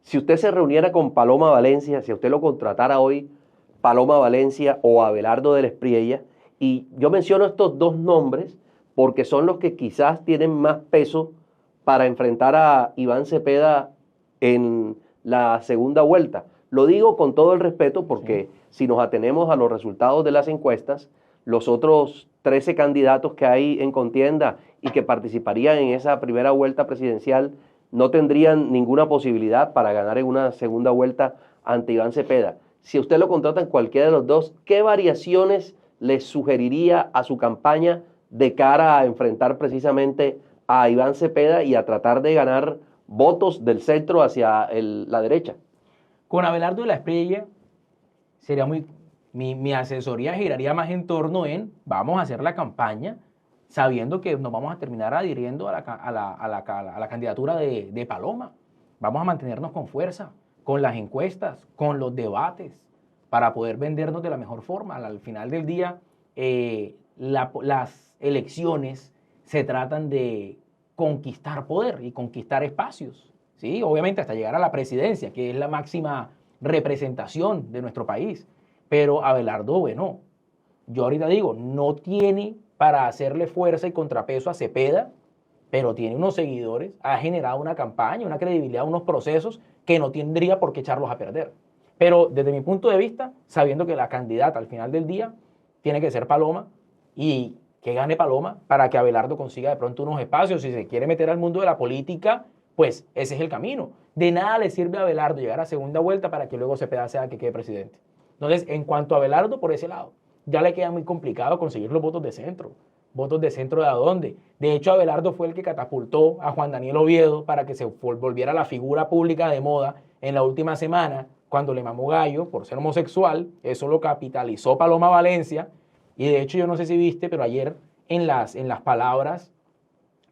Si usted se reuniera con Paloma Valencia, si a usted lo contratara hoy, Paloma Valencia o Abelardo del Espriella, y yo menciono estos dos nombres porque son los que quizás tienen más peso para enfrentar a Iván Cepeda en la segunda vuelta. Lo digo con todo el respeto porque si nos atenemos a los resultados de las encuestas, los otros 13 candidatos que hay en contienda y que participarían en esa primera vuelta presidencial no tendrían ninguna posibilidad para ganar en una segunda vuelta ante Iván Cepeda. Si usted lo contrata en cualquiera de los dos, ¿qué variaciones le sugeriría a su campaña de cara a enfrentar precisamente a Iván Cepeda y a tratar de ganar votos del centro hacia la derecha? Con Abelardo de la Espriella sería mi asesoría giraría más en torno en vamos a hacer la campaña sabiendo que nos vamos a terminar adhiriendo a la candidatura de Paloma. Vamos a mantenernos con fuerza, con las encuestas, con los debates, para poder vendernos de la mejor forma. Al final del día, las elecciones se tratan de conquistar poder y conquistar espacios, ¿sí? Obviamente hasta llegar a la presidencia, que es la máxima representación de nuestro país. Pero Abelardo, bueno, yo ahorita digo, no tiene para hacerle fuerza y contrapeso a Cepeda, pero tiene unos seguidores, ha generado una campaña, una credibilidad, unos procesos que no tendría por qué echarlos a perder. Pero desde mi punto de vista, sabiendo que la candidata al final del día tiene que ser Paloma y que gane Paloma para que Abelardo consiga de pronto unos espacios. Si se quiere meter al mundo de la política, pues ese es el camino. De nada le sirve a Abelardo llegar a segunda vuelta para que luego Cepeda sea el que quede presidente. Entonces, en cuanto a Abelardo, por ese lado, ya le queda muy complicado conseguir los votos de centro. ¿Votos de centro de a dónde? De hecho, Abelardo fue el que catapultó a Juan Daniel Oviedo para que se volviera la figura pública de moda en la última semana, cuando le mamó gallo por ser homosexual. Eso lo capitalizó Paloma Valencia. Y de hecho, yo no sé si viste, pero ayer en las palabras,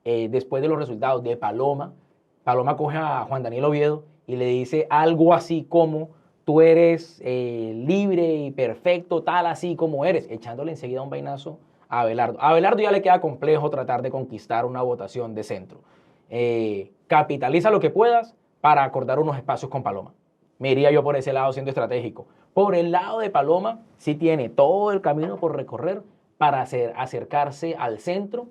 después de los resultados de Paloma coge a Juan Daniel Oviedo y le dice algo así como: tú eres libre y perfecto, tal así como eres, echándole enseguida un vainazo a Abelardo. A Abelardo ya le queda complejo tratar de conquistar una votación de centro. Capitaliza lo que puedas para acordar unos espacios con Paloma. Me iría yo por ese lado siendo estratégico. Por el lado de Paloma, sí tiene todo el camino por recorrer para acercarse al centro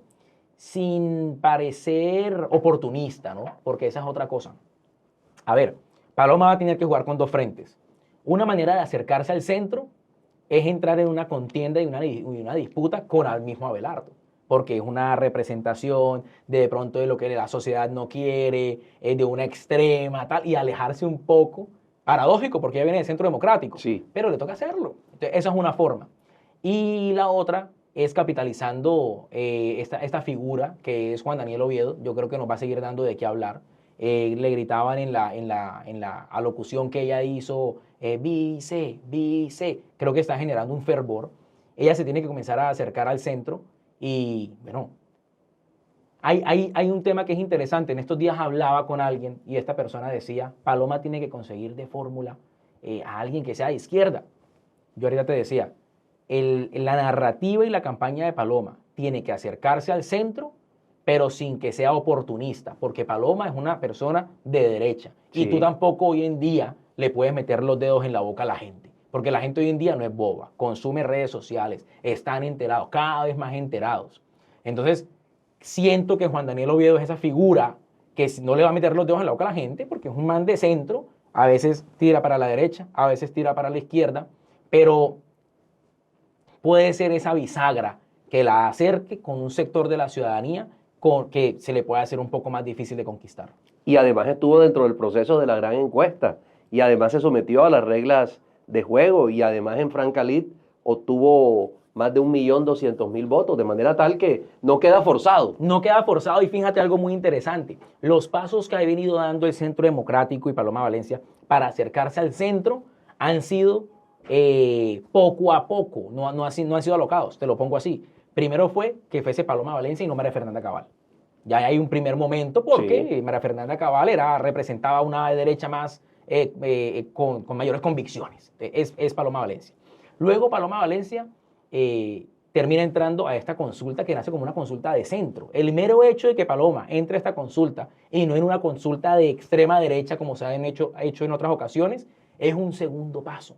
sin parecer oportunista, ¿no? Porque esa es otra cosa. A ver, Paloma va a tener que jugar con dos frentes. Una manera de acercarse al centro es entrar en una contienda y una disputa con el mismo Abelardo, porque es una representación de pronto de lo que la sociedad no quiere, de una extrema, tal, y alejarse un poco. Paradójico, porque ella viene del centro democrático, sí, pero le toca hacerlo. Entonces, esa es una forma. Y la otra es capitalizando esta figura que es Juan Daniel Oviedo. Yo creo que nos va a seguir dando de qué hablar. Le gritaban en la alocución que ella hizo, vice. Creo que está generando un fervor. Ella se tiene que comenzar a acercar al centro y, bueno, hay un tema que es interesante. En estos días hablaba con alguien y esta persona decía: Paloma tiene que conseguir de fórmula a alguien que sea de izquierda. Yo ahorita te decía, la narrativa y la campaña de Paloma tiene que acercarse al centro, pero sin que sea oportunista, porque Paloma es una persona de derecha. Sí. Y tú tampoco hoy en día le puedes meter los dedos en la boca a la gente, porque la gente hoy en día no es boba, consume redes sociales, están enterados, cada vez más enterados. Entonces, siento que Juan Daniel Oviedo es esa figura que no le va a meter los dedos en la boca a la gente, porque es un man de centro, a veces tira para la derecha, a veces tira para la izquierda, pero puede ser esa bisagra que la acerque con un sector de la ciudadanía que se le puede hacer un poco más difícil de conquistar. Y además estuvo dentro del proceso de la gran encuesta, y además se sometió a las reglas de juego, y además en Francalit obtuvo más de 1.200.000 votos, de manera tal que no queda forzado. No queda forzado, y fíjate algo muy interesante. Los pasos que ha venido dando el Centro Democrático y Paloma Valencia para acercarse al centro han sido poco a poco, no han sido alocados, te lo pongo así. Primero fue que fuese Paloma Valencia y no María Fernanda Cabal. Ya hay un primer momento porque sí, María Fernanda Cabal representaba una derecha más con mayores convicciones. Es Paloma Valencia. Luego Paloma Valencia termina entrando a esta consulta que nace como una consulta de centro. El mero hecho de que Paloma entre a esta consulta y no en una consulta de extrema derecha como se ha hecho en otras ocasiones, es un segundo paso.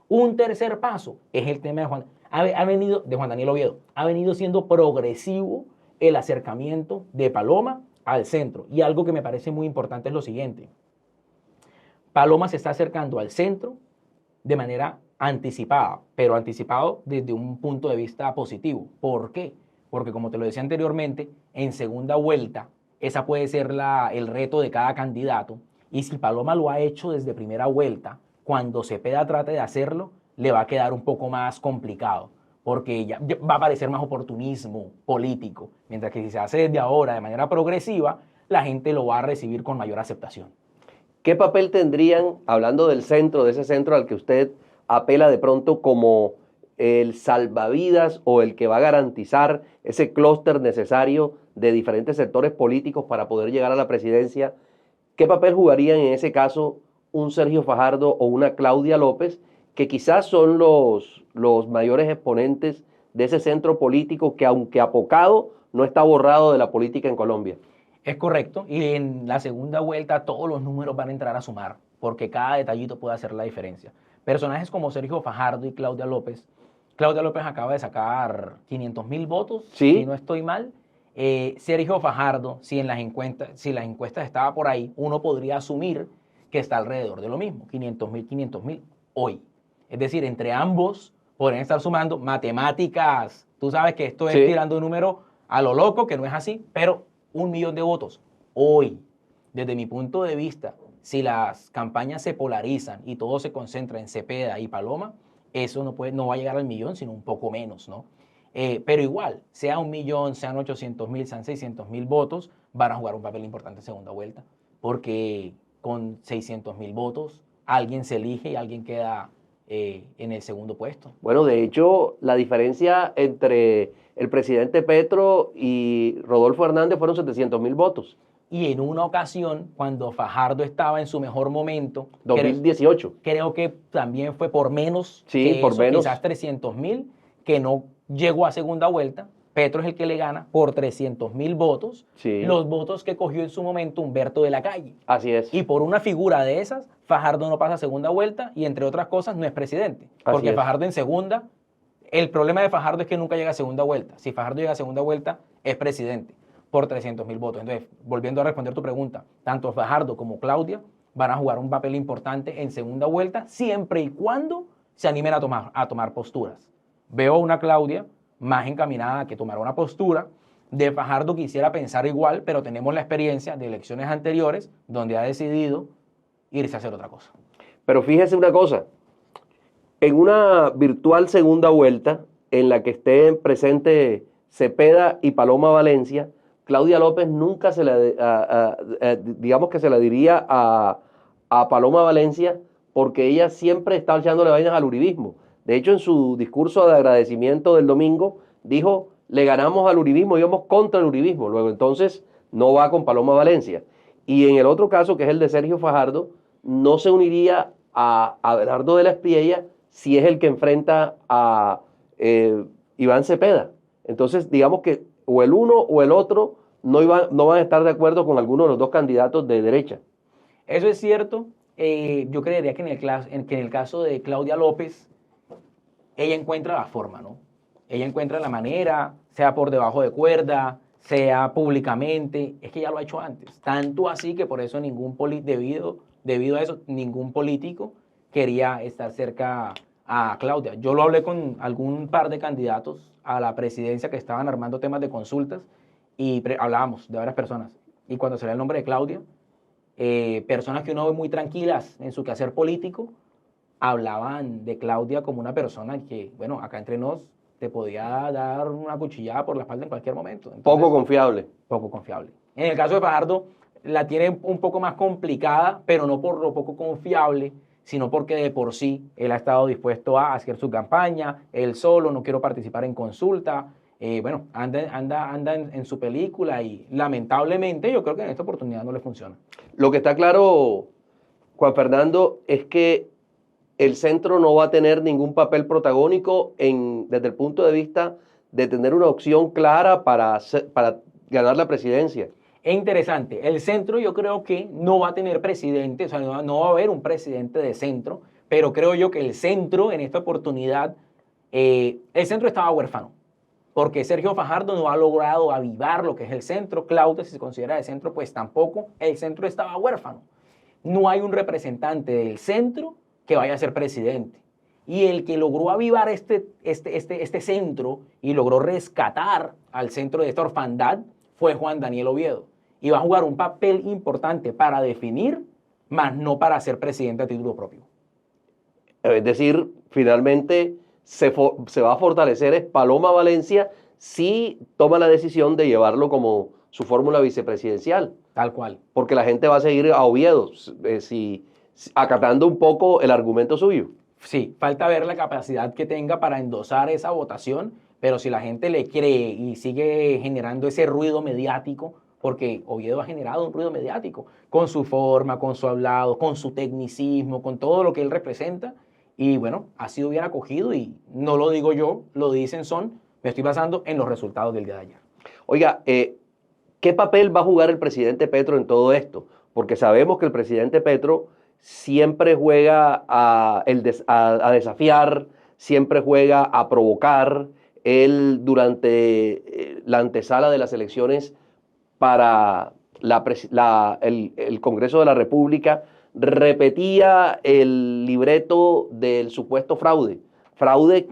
Un tercer paso es el tema de Juan Daniel Oviedo. Ha venido siendo progresivo el acercamiento de Paloma al centro. Y algo que me parece muy importante es lo siguiente. Paloma se está acercando al centro de manera anticipada, pero anticipado desde un punto de vista positivo. ¿Por qué? Porque como te lo decía anteriormente, en segunda vuelta, esa puede ser el reto de cada candidato. Y si Paloma lo ha hecho desde primera vuelta, cuando Cepeda trate de hacerlo, le va a quedar un poco más complicado, porque ya va a aparecer más oportunismo político, mientras que si se hace desde ahora de manera progresiva, la gente lo va a recibir con mayor aceptación. ¿Qué papel tendrían, hablando del centro, de ese centro al que usted apela de pronto como el salvavidas o el que va a garantizar ese clúster necesario de diferentes sectores políticos para poder llegar a la presidencia? ¿Qué papel jugarían en ese caso un Sergio Fajardo o una Claudia López, que quizás son los mayores exponentes de ese centro político que, aunque apocado, no está borrado de la política en Colombia? Es correcto, y en la segunda vuelta todos los números van a entrar a sumar, porque cada detallito puede hacer la diferencia. Personajes como Sergio Fajardo y Claudia López acaba de sacar 500.000 votos, ¿Sí? Si no estoy mal. Sergio Fajardo, si las encuestas estaba por ahí, uno podría asumir que está alrededor de lo mismo, 500.000 hoy. Es decir, entre ambos podrían estar sumando matemáticas. Tú sabes que esto es tirando un número a lo loco, que no es así, pero 1 millón de votos hoy. Desde mi punto de vista, si las campañas se polarizan y todo se concentra en Cepeda y Paloma, eso no va a llegar al millón, sino un poco menos, ¿no? Pero igual, sea 1 millón, sean 800.000, sean 600.000 votos, van a jugar un papel importante en segunda vuelta, porque con 600.000 votos alguien se elige y alguien queda en el segundo puesto. Bueno, de hecho, la diferencia entre el presidente Petro y Rodolfo Hernández fueron 700.000 votos. Y en una ocasión, cuando Fajardo estaba en su mejor momento, 2018. Creo que también fue por menos, sí, que por eso, menos. Quizás 300.000, que no llegó a segunda vuelta. Petro es el que le gana por 300.000 votos, sí, los votos que cogió en su momento Humberto de la Calle. Así es. Y por una figura de esas, Fajardo no pasa a segunda vuelta y, entre otras cosas, no es presidente. Porque Fajardo en segunda, el problema de Fajardo es que nunca llega a segunda vuelta. Si Fajardo llega a segunda vuelta, es presidente por 300.000 votos. Entonces, volviendo a responder tu pregunta, tanto Fajardo como Claudia van a jugar un papel importante en segunda vuelta, siempre y cuando se animen a tomar posturas. Veo a una Claudia más encaminada a que tomara una postura. De Fajardo quisiera pensar igual, pero tenemos la experiencia de elecciones anteriores donde ha decidido irse a hacer otra cosa. Pero fíjese una cosa, en una virtual segunda vuelta en la que estén presentes Cepeda y Paloma Valencia, Claudia López nunca se la diría a Paloma Valencia, porque ella siempre está echándole vainas al uribismo. De hecho, en su discurso de agradecimiento del domingo, dijo, le ganamos al uribismo, íbamos contra el uribismo. Luego, entonces, no va con Paloma Valencia. Y en el otro caso, que es el de Sergio Fajardo, no se uniría a Abelardo de la Espriella si es el que enfrenta a Iván Cepeda. Entonces, digamos que o el uno o el otro no van a estar de acuerdo con alguno de los dos candidatos de derecha. Eso es cierto. Yo creería que en el caso de Claudia López, ella encuentra la forma, ¿no? Ella encuentra la manera, sea por debajo de cuerda, sea públicamente, es que ya lo ha hecho antes. Tanto así que por eso debido a eso, ningún político quería estar cerca a Claudia. Yo lo hablé con algún par de candidatos a la presidencia que estaban armando temas de consultas y hablábamos de varias personas. Y cuando salió el nombre de Claudia, personas que uno ve muy tranquilas en su quehacer político, hablaban de Claudia como una persona que, bueno, acá entre nos, te podía dar una cuchillada por la espalda en cualquier momento. Entonces, poco confiable. Poco confiable. En el caso de Fajardo, la tiene un poco más complicada, pero no por lo poco confiable, sino porque de por sí él ha estado dispuesto a hacer su campaña, él solo, no quiero participar en consulta, bueno, anda en su película y lamentablemente yo creo que en esta oportunidad no le funciona. Lo que está claro, Juan Fernando, es que el centro no va a tener ningún papel protagónico desde el punto de vista de tener una opción clara para ganar la presidencia. Es interesante. El centro yo creo que no va a tener presidente, o sea, no va a haber un presidente de centro, pero creo yo que el centro en esta oportunidad, el centro estaba huérfano, porque Sergio Fajardo no ha logrado avivar lo que es el centro. Claudia, si se considera de centro, pues tampoco. El centro estaba huérfano. No hay un representante del centro que vaya a ser presidente. Y el que logró avivar este centro y logró rescatar al centro de esta orfandad fue Juan Daniel Oviedo. Y va a jugar un papel importante para definir, más no para ser presidente a título propio. Es decir, finalmente se va a fortalecer es Paloma Valencia si toma la decisión de llevarlo como su fórmula vicepresidencial. Tal cual. Porque la gente va a seguir a Oviedo, acatando un poco el argumento suyo. Sí, falta ver la capacidad que tenga para endosar esa votación, pero si la gente le cree y sigue generando ese ruido mediático, porque Oviedo ha generado un ruido mediático, con su forma, con su hablado, con su tecnicismo, con todo lo que él representa, y bueno, ha sido bien acogido y no lo digo yo, lo dicen me estoy basando en los resultados del día de ayer. Oiga, ¿qué papel va a jugar el presidente Petro en todo esto? Porque sabemos que el presidente Petro siempre juega a desafiar, siempre juega a provocar. Él durante la antesala de las elecciones para el Congreso de la República repetía el libreto del supuesto fraude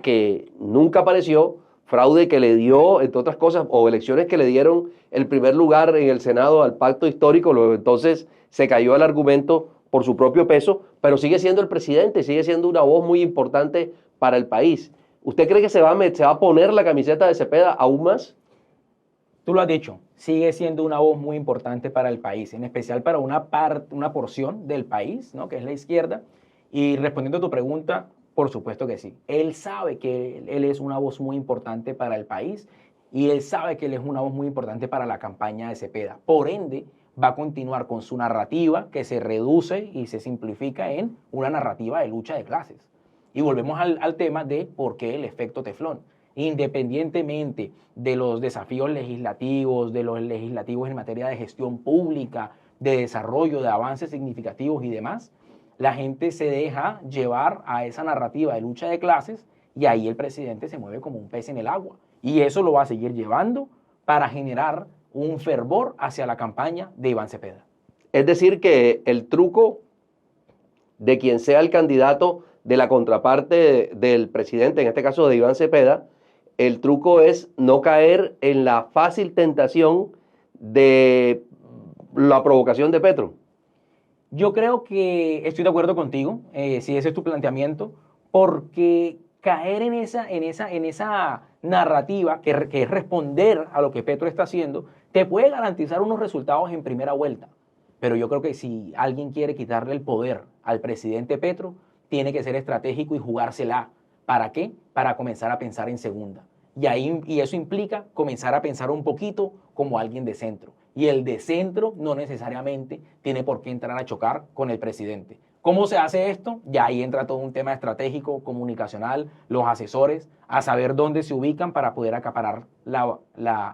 que nunca apareció, fraude que le dio, entre otras cosas, o elecciones que le dieron el primer lugar en el Senado al pacto histórico. Luego entonces se cayó el argumento por su propio peso, pero sigue siendo el presidente, sigue siendo una voz muy importante para el país. ¿Usted cree que se va a poner la camiseta de Cepeda aún más? Tú lo has dicho, sigue siendo una voz muy importante para el país, en especial para una porción del país, ¿no?, que es la izquierda. Y respondiendo a tu pregunta, por supuesto que sí. Él sabe que él es una voz muy importante para el país y él sabe que él es una voz muy importante para la campaña de Cepeda. Por ende, va a continuar con su narrativa que se reduce y se simplifica en una narrativa de lucha de clases. Y volvemos al tema de por qué el efecto teflón. Independientemente de los desafíos legislativos, de los legislativos en materia de gestión pública, de desarrollo, de avances significativos y demás, la gente se deja llevar a esa narrativa de lucha de clases y ahí el presidente se mueve como un pez en el agua. Y eso lo va a seguir llevando para generar un fervor hacia la campaña de Iván Cepeda. Es decir, que el truco de quien sea el candidato de la contraparte del presidente, en este caso de Iván Cepeda, el truco es no caer en la fácil tentación de la provocación de Petro. Yo creo que estoy de acuerdo contigo, si ese es tu planteamiento, porque caer en esa narrativa que es responder a lo que Petro está haciendo, te puede garantizar unos resultados en primera vuelta. Pero yo creo que si alguien quiere quitarle el poder al presidente Petro, tiene que ser estratégico y jugársela. ¿Para qué? Para comenzar a pensar en segunda. Y eso implica comenzar a pensar un poquito como alguien de centro. Y el de centro no necesariamente tiene por qué entrar a chocar con el presidente. ¿Cómo se hace esto? Ya ahí entra todo un tema estratégico, comunicacional, los asesores, a saber dónde se ubican para poder acaparar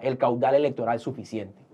el caudal electoral suficiente.